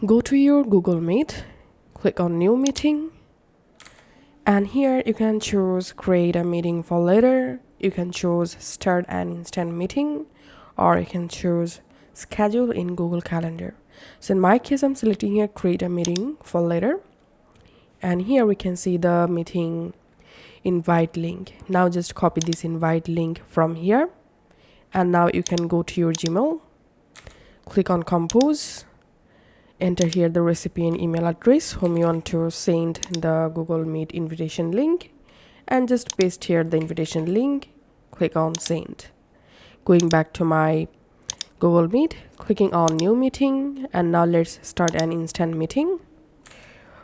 Go to your Google Meet, click on New Meeting, and here you can choose Create a Meeting for Later. You can choose Start an Instant Meeting, or you can choose Schedule in Google Calendar. So in my case, I'm selecting here Create a Meeting for Later, and here we can see the meeting invite link. Now just copy this invite link from here, and now you can go to your Gmail, click on Compose, enter here the recipient email address whom you want to send the Google Meet invitation link, and just paste here the invitation link, click on Send. Going back to my Google Meet, clicking on New Meeting, and now let's start an instant meeting.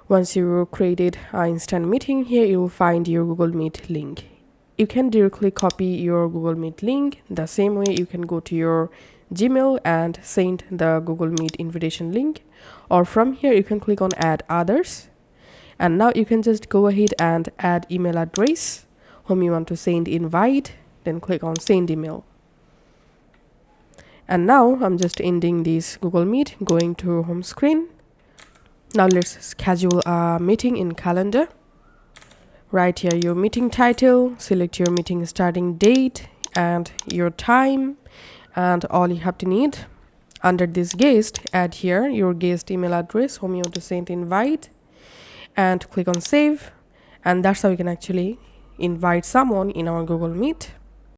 Once you created an instant meeting, here you will find your Google Meet link. You can directly copy your Google Meet link. The same way you can go to your Gmail and send the Google Meet invitation link, or from here you can click on Add Others, and now you can just go ahead and add email address whom you want to send invite, then click on Send Email. And now I'm just ending this Google Meet, going to home screen. Now let's schedule a meeting in calendar. Write here your meeting title, select your meeting starting date and your time, and all you have to need. Under this guest, add here your guest email address whom you want to send invite, and click on Save. And that's how you can actually invite someone in our Google Meet.